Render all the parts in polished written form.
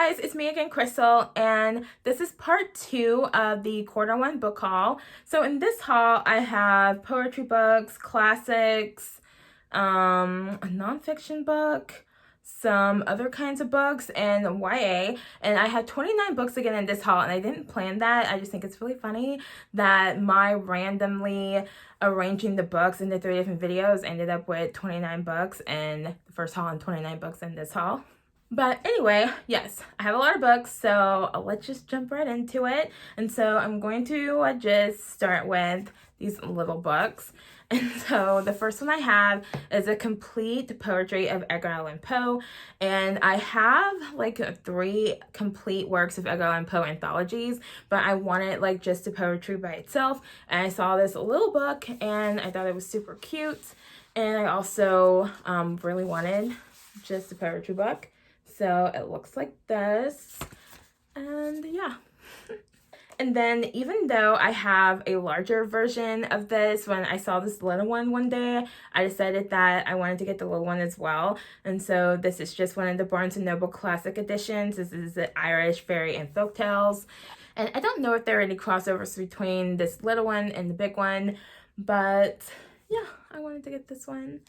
guys, it's me again, Crystal, and this is part 2 of the quarter 1 book haul. So in this haul, I have poetry books, classics, a nonfiction book, some other kinds of books, and YA. And I had 29 books again in this haul, and I didn't plan that. I just think it's really funny that my randomly arranging the books into 3 different videos ended up with 29 books, and the first haul and 29 books in this haul. But anyway, yes, I have a lot of books, so let's just jump right into it. And so I'm going to just start with these little books. And so the first one I have is a complete poetry of Edgar Allan Poe. And I have like 3 complete works of Edgar Allan Poe anthologies, but I wanted like just a poetry by itself. And I saw this little book and I thought it was super cute. And I also really wanted just a poetry book. So it looks like this, and yeah. And then even though I have a larger version of this, when I saw this little one day, I decided that I wanted to get the little one as well. And so this is just one of the Barnes & Noble Classic editions. This is the Irish Fairy and Folk Tales. And I don't know if there are any crossovers between this little one and the big one, but yeah, I wanted to get this one.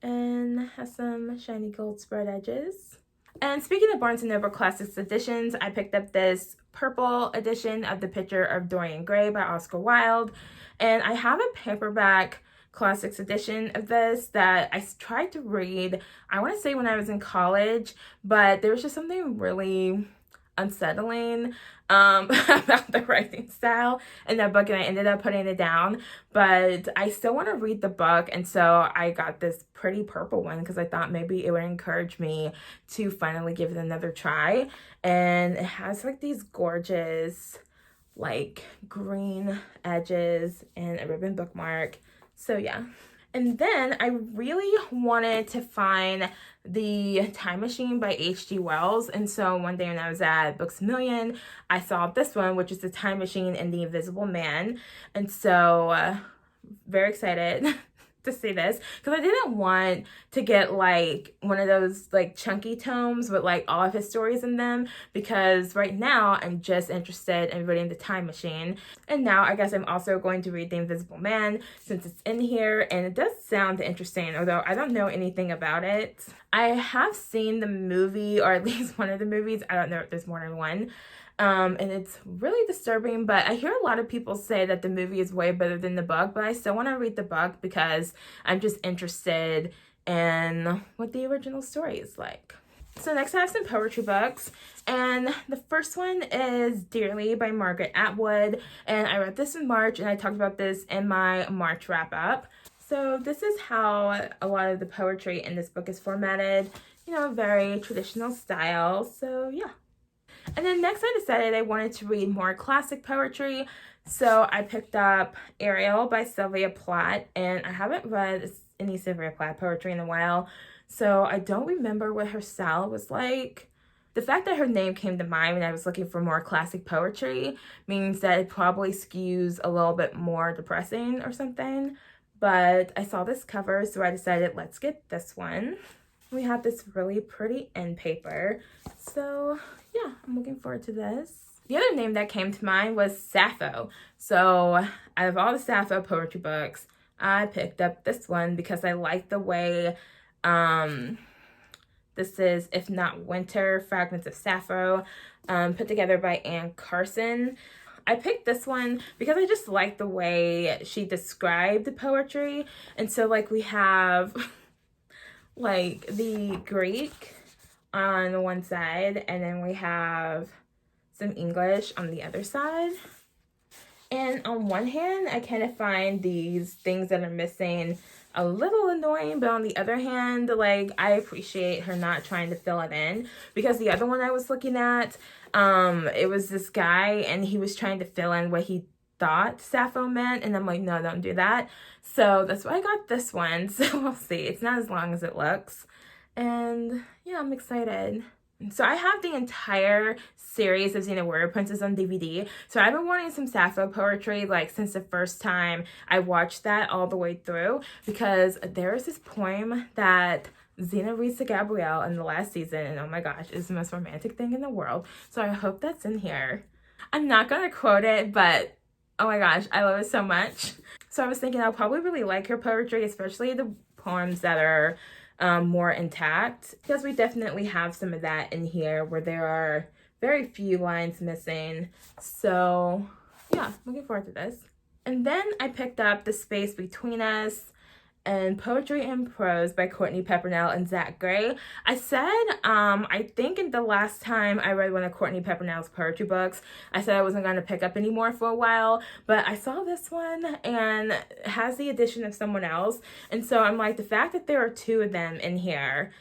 And has some shiny gold spread edges. And speaking of Barnes & Noble Classics editions, I picked up this purple edition of The Picture of Dorian Gray by Oscar Wilde. And I have a paperback Classics edition of this that I tried to read, I want to say when I was in college, but there was just something really unsettling about the writing style in that book, and I ended up putting it down. But I still want to read the book, and so I got this pretty purple one because I thought maybe it would encourage me to finally give it another try. And it has like these gorgeous like green edges and a ribbon bookmark. So yeah. And then I really wanted to find The Time Machine by H.G. Wells. And so one day when I was at Books A Million, I saw this one, which is The Time Machine and the Invisible Man. And so very excited to see this because I didn't want to get like one of those like chunky tomes with like all of his stories in them, because right now I'm just interested in reading The Time Machine. And now I guess I'm also going to read The Invisible Man since it's in here, and it does sound interesting, although I don't know anything about it. I have seen the movie, or at least one of the movies. I don't know if there's more than one. And it's really disturbing, but I hear a lot of people say that the movie is way better than the book, but I still want to read the book because I'm just interested in what the original story is like. So next I have some poetry books, and the first one is Dearly by Margaret Atwood, and I read this in March, and I talked about this in my March wrap-up. So this is how a lot of the poetry in this book is formatted, you know, very traditional style, so yeah. And then next I decided I wanted to read more classic poetry, so I picked up Ariel by Sylvia Plath, and I haven't read any Sylvia Plath poetry in a while, so I don't remember what her style was like. The fact that her name came to mind when I was looking for more classic poetry means that it probably skews a little bit more depressing or something, but I saw this cover, so I decided let's get this one. We have this really pretty end paper, so yeah, I'm looking forward to this. The other name that came to mind was Sappho. So out of all the Sappho poetry books, I picked up this one because I like the way this is If Not Winter, Fragments of Sappho, put together by Anne Carson. I picked this one because I just like the way she described the poetry. And so like we have like the Greek on one side, and then we have some English on the other side. And on one hand, I kind of find these things that are missing a little annoying, but on the other hand, like, I appreciate her not trying to fill it in, because the other one I was looking at, it was this guy, and he was trying to fill in what he thought Sappho meant, and I'm like, no, don't do that. So that's why I got this one. So we'll see. It's not as long as it looks, and yeah, I'm excited. So I have the entire series of Xena Warrior Princess on DVD. So I've been wanting some Sappho poetry like since the first time I watched that all the way through, because there is this poem that Xena reads to Gabrielle in the last season, and oh my gosh, it's the most romantic thing in the world. So I hope that's in here. I'm not gonna quote it, but oh my gosh, I love it so much. So I was thinking I'll probably really like her poetry, especially the poems that are more intact, because we definitely have some of that in here where there are very few lines missing. So yeah, looking forward to this. And then I picked up The Space Between Us and Poetry and Prose by Courtney Pepperdill and Zach Gray. I said, I think in the last time I read one of Courtney Pepperdill's poetry books, I said I wasn't going to pick up anymore for a while, but I saw this one and it has the addition of someone else. And so I'm like, the fact that there are two of them in here,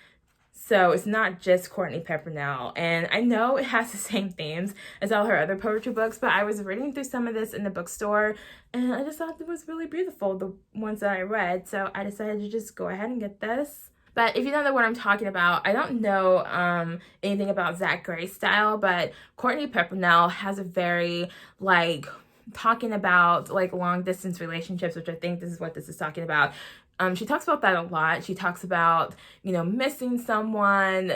so it's not just Courtney Pepperdill, and I know it has the same themes as all her other poetry books, but I was reading through some of this in the bookstore, and I just thought it was really beautiful, the ones that I read, so I decided to just go ahead and get this. But if you don't know what I'm talking about, I don't know anything about Zach Gray's style, but Courtney Pepperdill has a very, like, talking about, like, long-distance relationships, which I think this is what this is talking about. She talks about that a lot. She talks about, missing someone,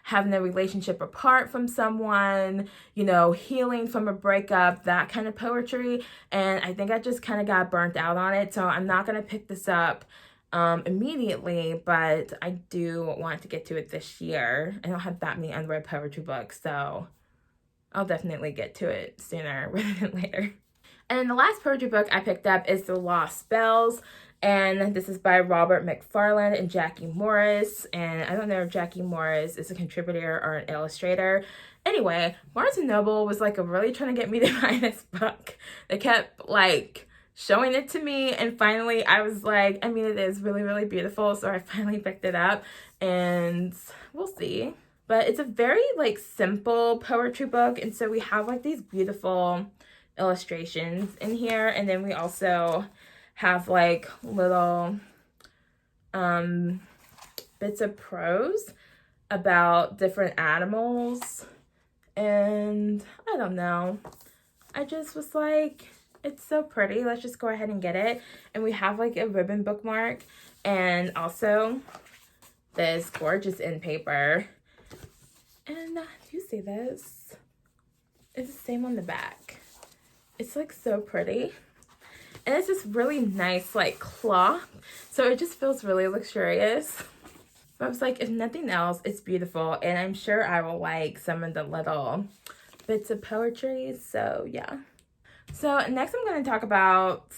having a relationship apart from someone, healing from a breakup, that kind of poetry. And I think I just kind of got burnt out on it. So I'm not going to pick this up immediately, but I do want to get to it this year. I don't have that many unread poetry books, so I'll definitely get to it sooner rather than later. And the last poetry book I picked up is The Lost Spells. And this is by Robert McFarland and Jackie Morris. And I don't know if Jackie Morris is a contributor or an illustrator. Anyway, Barnes & Noble was like really trying to get me to buy this book. They kept like showing it to me. And finally I was like, I mean, it is really, really beautiful. So I finally picked it up and we'll see. But it's a very like simple poetry book. And so we have like these beautiful illustrations in here. And then we also have like little bits of prose about different animals, and I don't know, I just was like, it's so pretty, let's just go ahead and get it. And we have like a ribbon bookmark and also this gorgeous end paper. And do you see this? It's the same on the back. It's like so pretty. And it's this really nice, like, cloth. So it just feels really luxurious. But I was like, if nothing else, it's beautiful. And I'm sure I will like some of the little bits of poetry. So, yeah. So, next I'm going to talk about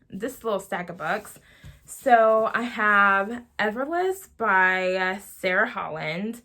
this little stack of books. So, I have Everless by Sarah Holland.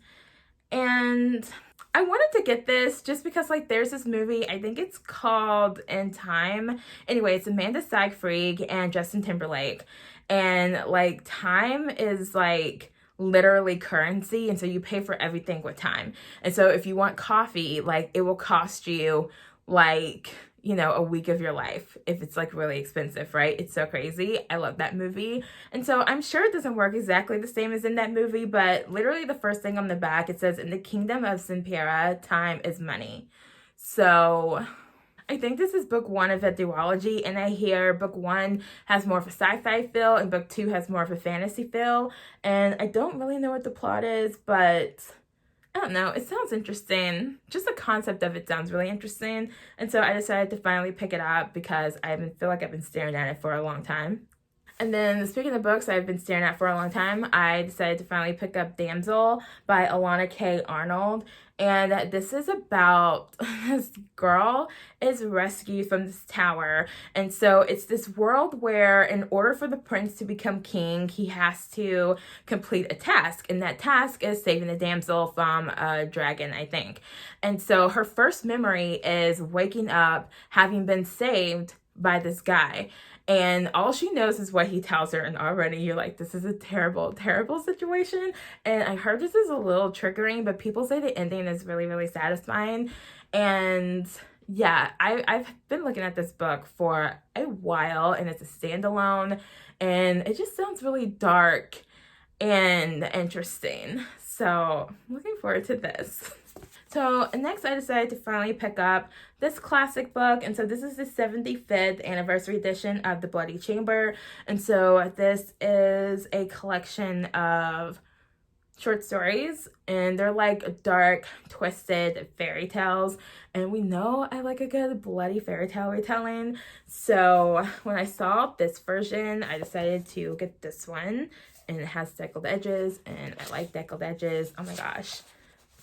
And I wanted to get this just because, like, there's this movie, I think it's called In Time. Anyway, it's Amanda Seyfried and Justin Timberlake. And, like, time is, like, literally currency. And so you pay for everything with time. And so if you want coffee, like, it will cost you, like, a week of your life if it's like really expensive, right? It's so crazy. I love that movie. And so I'm sure it doesn't work exactly the same as in that movie, but literally the first thing on the back, it says, in the kingdom of Simpera, time is money. So I think this is book 1 of a duology, and I hear book 1 has more of a sci-fi feel and book 2 has more of a fantasy feel. And I don't really know what the plot is, but I don't know, it sounds interesting. Just the concept of it sounds really interesting. And so I decided to finally pick it up because I feel like I've been staring at it for a long time. And then speaking of books I've been staring at for a long time, I decided to finally pick up Damsel by Alana K. Arnold. And this is about this girl is rescued from this tower. And so it's this world where in order for the prince to become king, he has to complete a task. And that task is saving the damsel from a dragon, I think. And so her first memory is waking up, having been saved by this guy. And all she knows is what he tells her, and already you're like, this is a terrible, terrible situation. And I heard this is a little triggering, but people say the ending is really, really satisfying. And yeah, I've been looking at this book for a while, and it's a standalone, and it just sounds really dark and interesting. So I'm looking forward to this. So next I decided to finally pick up this classic book. And so this is the 75th anniversary edition of The Bloody Chamber. And so this is a collection of short stories, and they're like dark, twisted fairy tales. And we know I like a good bloody fairy tale retelling. So when I saw this version, I decided to get this one. And it has deckled edges, and I like deckled edges. Oh my gosh.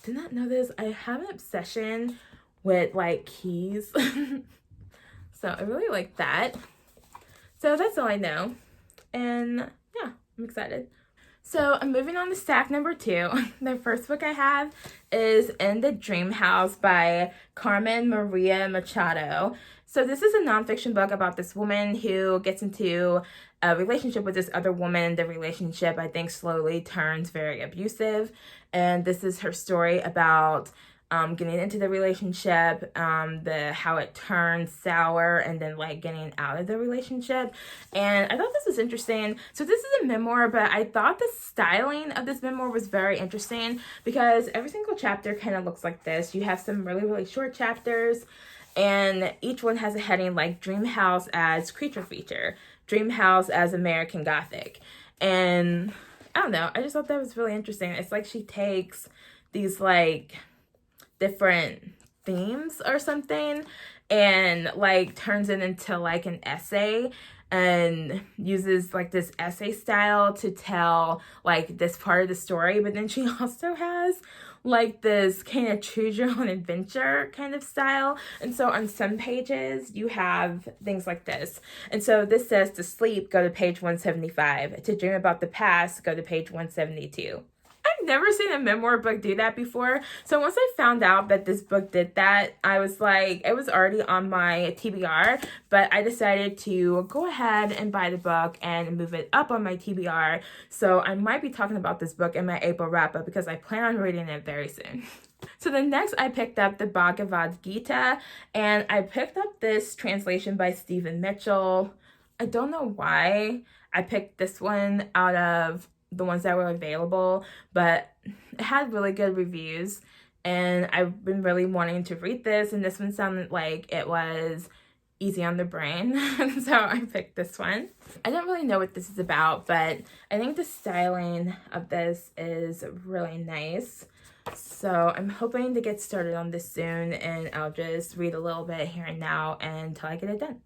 Did not know this. I have an obsession with like keys. So I really like that. So that's all I know. And yeah, I'm excited. So I'm moving on to stack number 2. The first book I have is In the Dream House by Carmen Maria Machado. So this is a nonfiction book about this woman who gets into a relationship with this other woman. The relationship, I think, slowly turns very abusive. And this is her story about getting into the relationship, how it turns sour, and then like getting out of the relationship. And I thought this was interesting. So this is a memoir, but I thought the styling of this memoir was very interesting because every single chapter kind of looks like this. You have some really, really short chapters, and each one has a heading like Dream House as creature feature, Dream House as American Gothic. And I don't know, I just thought that was really interesting. It's like she takes these like different themes or something and like turns it into like an essay and uses like this essay style to tell like this part of the story. But then she also has like this kind of choose your own adventure kind of style. And so on some pages you have things like this. And so this says to sleep, go to page 175. To dream about the past, go to page 172. I've never seen a memoir book do that before. So once I found out that this book did that, I was like, it was already on my TBR, but I decided to go ahead and buy the book and move it up on my TBR. So I might be talking about this book in my April wrap-up because I plan on reading it very soon. So the next I picked up the Bhagavad Gita, and I picked up this translation by Stephen Mitchell. I don't know why I picked this one out of the ones that were available, but it had really good reviews, and I've been really wanting to read this, and this one sounded like it was easy on the brain. So I picked this one. I don't really know what this is about, but I think the styling of this is really nice. So I'm hoping to get started on this soon, and I'll just read a little bit here and now until I get it done.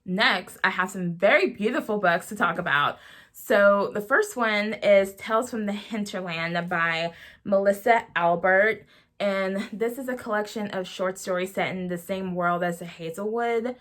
Next, I have some very beautiful books to talk about. So the first one is Tales from the Hinterland by Melissa Albert. And this is a collection of short stories set in the same world as the Hazelwood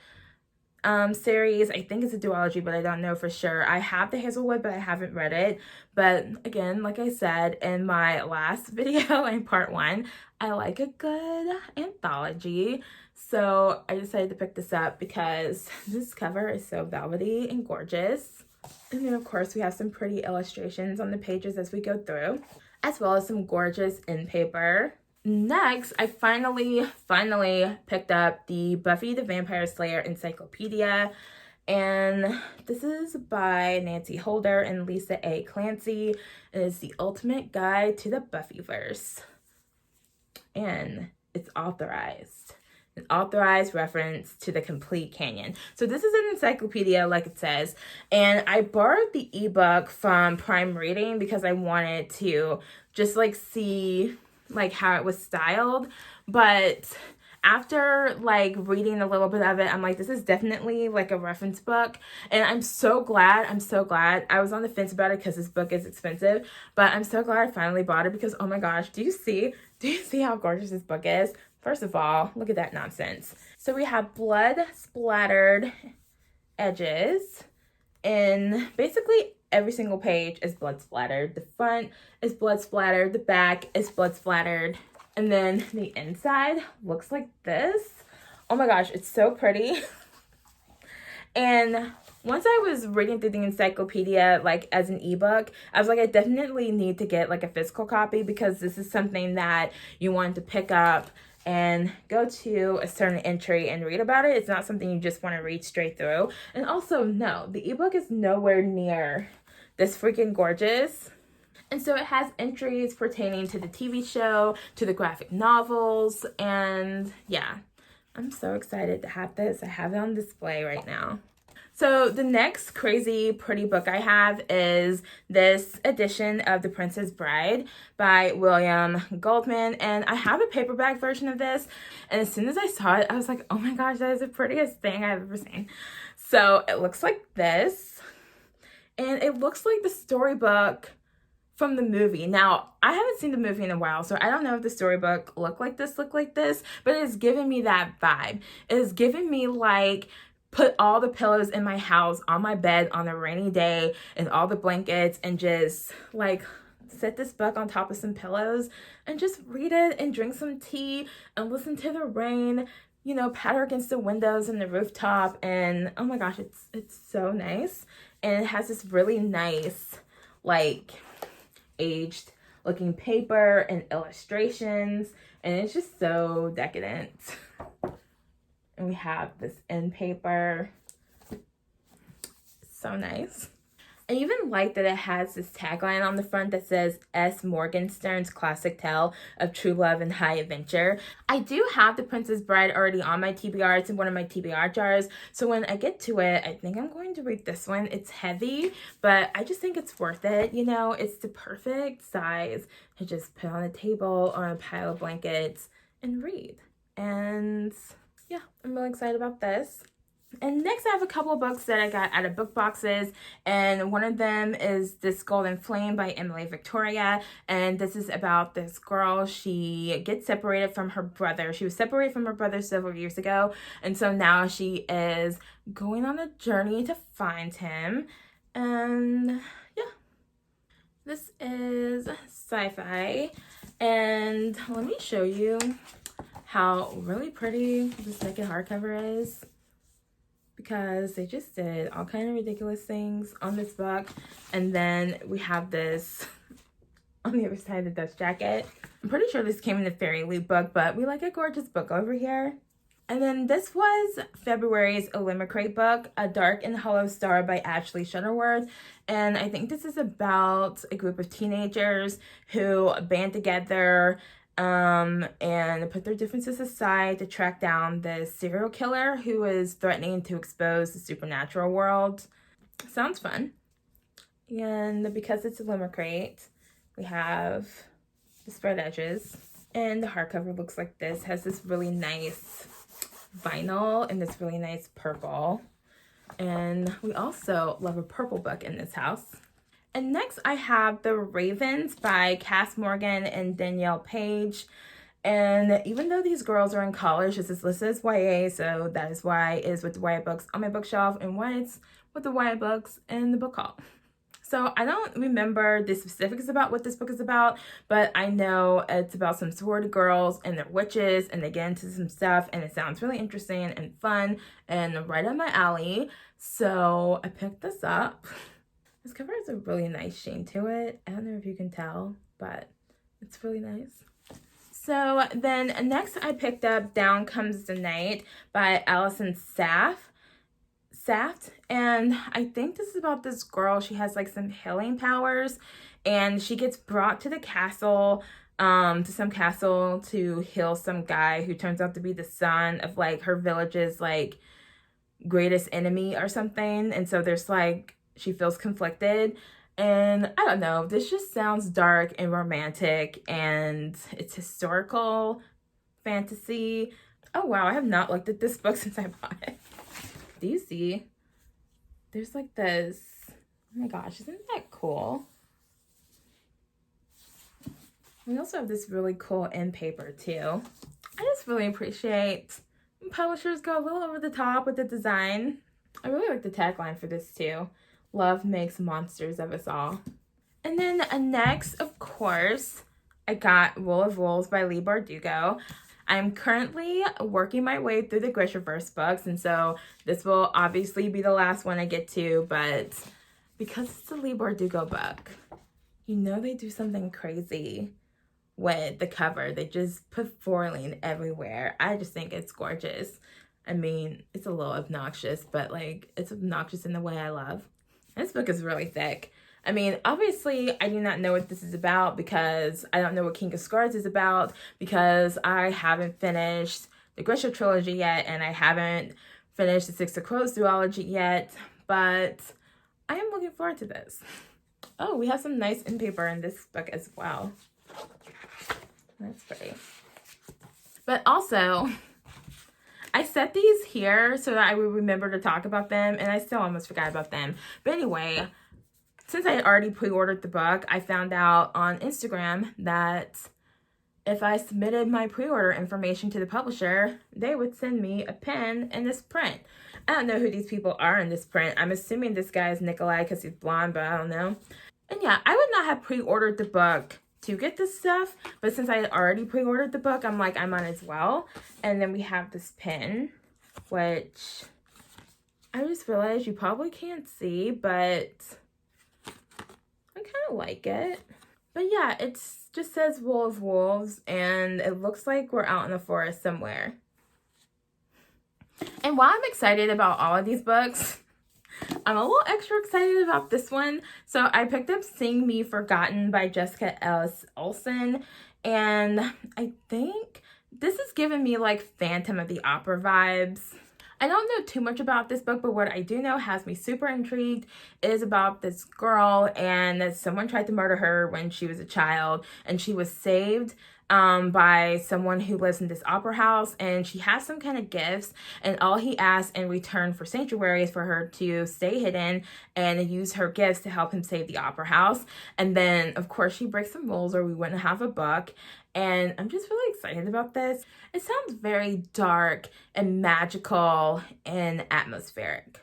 series. I think it's a duology, but I don't know for sure. I have the Hazelwood, but I haven't read it. But again, like I said in my last video in part 1, I like a good anthology. So I decided to pick this up because this cover is so velvety and gorgeous. And then of course we have some pretty illustrations on the pages as we go through, as well as some gorgeous in paper. Next, I finally picked up the Buffy the Vampire Slayer Encyclopedia, and this is by Nancy Holder and Lisa A. Clancy. It is the ultimate guide to the Buffyverse, and it's authorized. An authorized reference to the complete canon. So this is an encyclopedia, like it says, and I borrowed the ebook from Prime Reading because I wanted to just like see like how it was styled. But after like reading a little bit of it, I'm like, this is definitely like a reference book, and I'm so glad. I was on the fence about it because this book is expensive, but I'm so glad I finally bought it because oh my gosh, do you see how gorgeous this book is? First of all, look at that nonsense. So we have blood splattered edges, and basically every single page is blood splattered. The front is blood splattered, the back is blood splattered, and then the inside looks like this. Oh my gosh, it's so pretty. And once I was reading through the encyclopedia like as an ebook, I was like, I definitely need to get like a physical copy because this is something that you want to pick up and go to a certain entry and read about it. It's not something you just want to read straight through. And also, no, the ebook is nowhere near this freaking gorgeous. And so it has entries pertaining to the TV show, to the graphic novels, and yeah, I'm so excited to have this. I have it on display right now. So the next crazy pretty book I have is this edition of The Princess Bride by William Goldman. And I have a paperback version of this. And as soon as I saw it, I was like, oh my gosh, that is the prettiest thing I've ever seen. So it looks like this. And it looks like the storybook from the movie. Now, I haven't seen the movie in a while, so I don't know if the storybook looked like this, but it's giving me that vibe. It is giving me like, put all the pillows in my house on my bed on a rainy day and all the blankets and just like set this book on top of some pillows and just read it and drink some tea and listen to the rain, you know, patter against the windows and the rooftop. And oh my gosh, it's so nice. And it has this really nice, like, aged looking paper and illustrations. And it's just so decadent. And we have this end paper. So nice. I even like that it has this tagline on the front that says S. Morgenstern's classic tale of true love and high adventure. I do have The Princess Bride already on my TBR. It's in one of my TBR jars. So when I get to it, I think I'm going to read this one. It's heavy, but I just think it's worth it. You know, it's the perfect size to just put on a table or on a pile of blankets and read. And yeah, I'm really excited about this. And next I have a couple of books that I got out of book boxes, and one of them is This Golden Flame by Emily Victoria, and this is about this girl. She gets separated from her brother. She was separated from her brother several years ago, and so now she is going on a journey to find him. And yeah, this is sci-fi, and let me show you how really pretty this naked hardcover is, because they just did all kind of ridiculous things on this book. And then we have this on the other side, the dust jacket. I'm pretty sure this came in the Fairy Loot book, but we like a gorgeous book over here. And then this was February's Illimicrate book, A Dark and Hollow Star by Ashley Shuttleworth. And I think this is about a group of teenagers who band together and put their differences aside to track down this serial killer who is threatening to expose the supernatural world. Sounds fun. And because it's a Illimicrate, we have the spread edges. And the hardcover looks like this. Has this really nice vinyl and this really nice purple. And we also love a purple book in this house. And next I have The Ravens by Cass Morgan and Danielle Paige. And even though these girls are in college, this is listed as YA, so that is why it is with the YA books on my bookshelf and why it's with the YA books in the book haul. So I don't remember the specifics about what this book is about, but I know it's about some sorority girls and they're witches and they get into some stuff and it sounds really interesting and fun and right up my alley. So I picked this up. This cover has a really nice sheen to it. I don't know if you can tell, but it's really nice. So then next I picked up Down Comes the Night by Alison Saft. And I think this is about this girl. She has like some healing powers and she gets brought to the castle, to some castle to heal some guy who turns out to be the son of like her village's like greatest enemy or something. And so there's like, she feels conflicted, and I don't know, this just sounds dark and romantic and it's historical fantasy. Oh wow, I have not looked at this book since I bought it. Do you see? There's like this, oh my gosh, isn't that cool? We also have this really cool end paper too. I just really appreciate when publishers go a little over the top with the design. I really like the tagline for this too. Love makes monsters of us all. And then next, of course, I got Rule of Rules by Leigh Bardugo. I'm currently working my way through the Grishaverse books, and so this will obviously be the last one I get to, but because it's a Leigh Bardugo book, you know they do something crazy with the cover. They just put foiling everywhere. I just think it's gorgeous. I mean, it's a little obnoxious, but like, it's obnoxious in the way I love. This book is really thick. I mean, obviously, I do not know what this is about because I don't know what King of Scars is about because I haven't finished the Grisha trilogy yet and I haven't finished the Six of Crows duology yet. but I am looking forward to this. Oh, we have some nice in paper in this book as well. That's pretty. But also, I set these here so that I would remember to talk about them, and I still almost forgot about them. But anyway, since I had already pre-ordered the book, I found out on Instagram that if I submitted my pre-order information to the publisher, they would send me a pen in this print. I don't know who these people are in this print. I'm assuming this guy is Nikolai because he's blonde, but I don't know. And yeah, I would not have pre-ordered the book to get this stuff, but since I had already pre-ordered the book, I'm like, I might as well. And then we have this pen, which I just realized you probably can't see, but I kind of like it. But yeah, it just says wolves, and it looks like we're out in the forest somewhere. And while I'm excited about all of these books, I'm a little extra excited about this one. So I picked up Sing Me Forgotten by Jessica Ellis Olsen, and I think this is giving me like Phantom of the Opera vibes. I don't know too much about this book, but what I do know has me super intrigued. It is about this girl, and someone tried to murder her when she was a child, and she was saved by someone who lives in this opera house, and she has some kind of gifts, and all he asks in return for sanctuary is for her to stay hidden and use her gifts to help him save the opera house. And then, of course, she breaks some rules or we wouldn't have a book. And I'm just really excited about this. It sounds very dark and magical and atmospheric.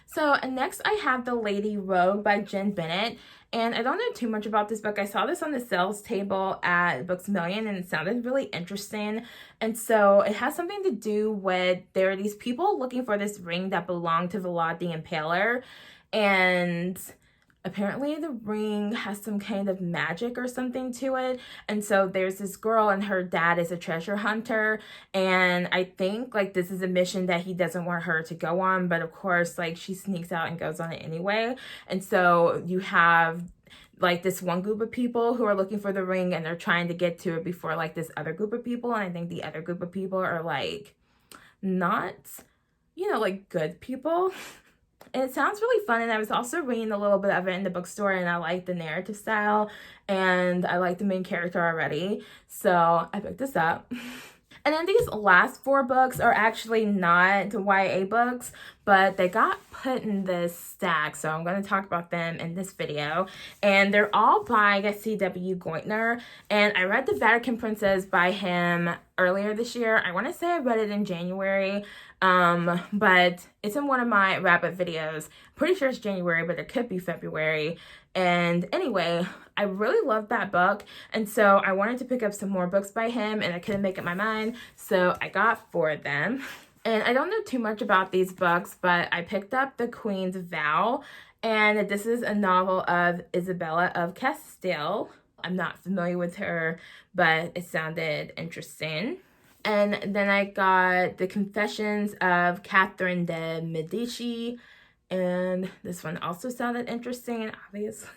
So next I have The Lady Rogue by Jen Bennett. And I don't know too much about this book. I saw this on the sales table at Books A Million, and it sounded really interesting. And so it has something to do with, there are these people looking for this ring that belonged to Vlad the Impaler. And apparently the ring has some kind of magic or something to it. And so there's this girl, and her dad is a treasure hunter. And I think like this is a mission that he doesn't want her to go on. But of course, like she sneaks out and goes on it anyway. And so you have like this one group of people who are looking for the ring, and they're trying to get to it before like this other group of people. And I think the other group of people are like not, you know, like good people. And it sounds really fun, and I was also reading a little bit of it in the bookstore, and I like the narrative style, and I like the main character already, so I picked this up. And then these last 4 books are actually not YA books, but they got put in this stack, so I'm going to talk about them in this video. And they're all by C.W. Goytner, and I read The Vatican Princess by him earlier this year. I want to say I read it in January, but it's in one of my Rabbit videos. Pretty sure it's January, but it could be February. And anyway, I really loved that book, and so I wanted to pick up some more books by him, and I couldn't make up my mind, so I got 4 of them. And I don't know too much about these books, but I picked up The Queen's Vow, and this is a novel of Isabella of Castile. I'm not familiar with her, but it sounded interesting. And then I got The Confessions of Catherine de Medici, and this one also sounded interesting, obviously.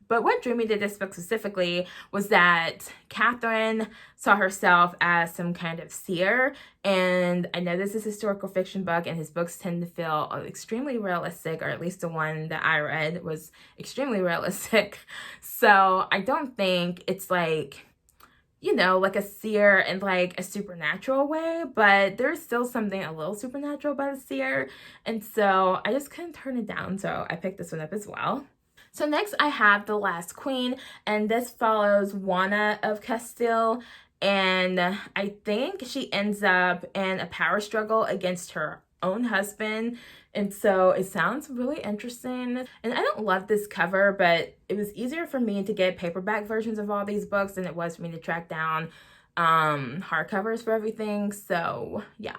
But what drew me to this book specifically was that Catherine saw herself as some kind of seer. And I know this is a historical fiction book, and his books tend to feel extremely realistic, or at least the one that I read was extremely realistic. So I don't think it's like, you know, like a seer in like a supernatural way, but there's still something a little supernatural about a seer. And so I just couldn't turn it down, so I picked this one up as well. So next I have The Last Queen, and this follows Juana of Castile, and I think she ends up in a power struggle against her own husband, and so it sounds really interesting. And I don't love this cover, but it was easier for me to get paperback versions of all these books than it was for me to track down hardcovers for everything, so yeah.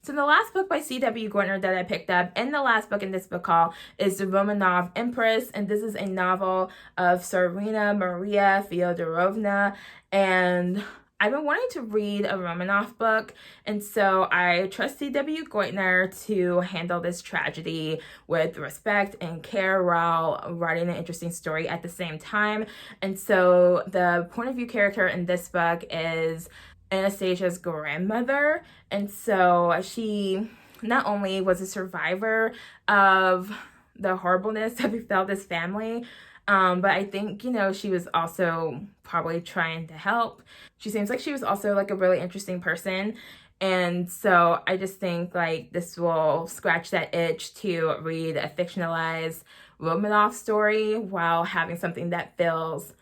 So the last book by C.W. Goytner that I picked up, and the last book in this book haul, is The Romanov Empress, and this is a novel of Tsarina Maria Fyodorovna, and I've been wanting to read a Romanov book, and so I trust C.W. Goytner to handle this tragedy with respect and care while writing an interesting story at the same time. And so the point of view character in this book is Anastasia's grandmother, and so she not only was a survivor of the horribleness that befell this family. But I think, she was also probably trying to help. She seems like she was also like a really interesting person. And so I just think like this will scratch that itch to read a fictionalized Romanov story while having something that feels,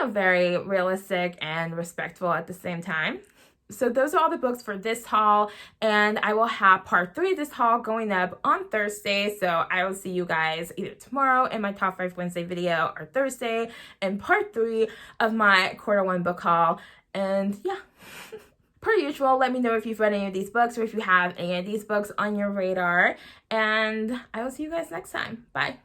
very realistic and respectful at the same time. So those are all the books for this haul, and I will have part 3 of this haul going up on Thursday. So I will see you guys either tomorrow in my Top 5 Wednesday video or Thursday in part 3 of my quarter 1 book haul. And yeah. Per usual, let me know if you've read any of these books or if you have any of these books on your radar. And I will see you guys next time. Bye.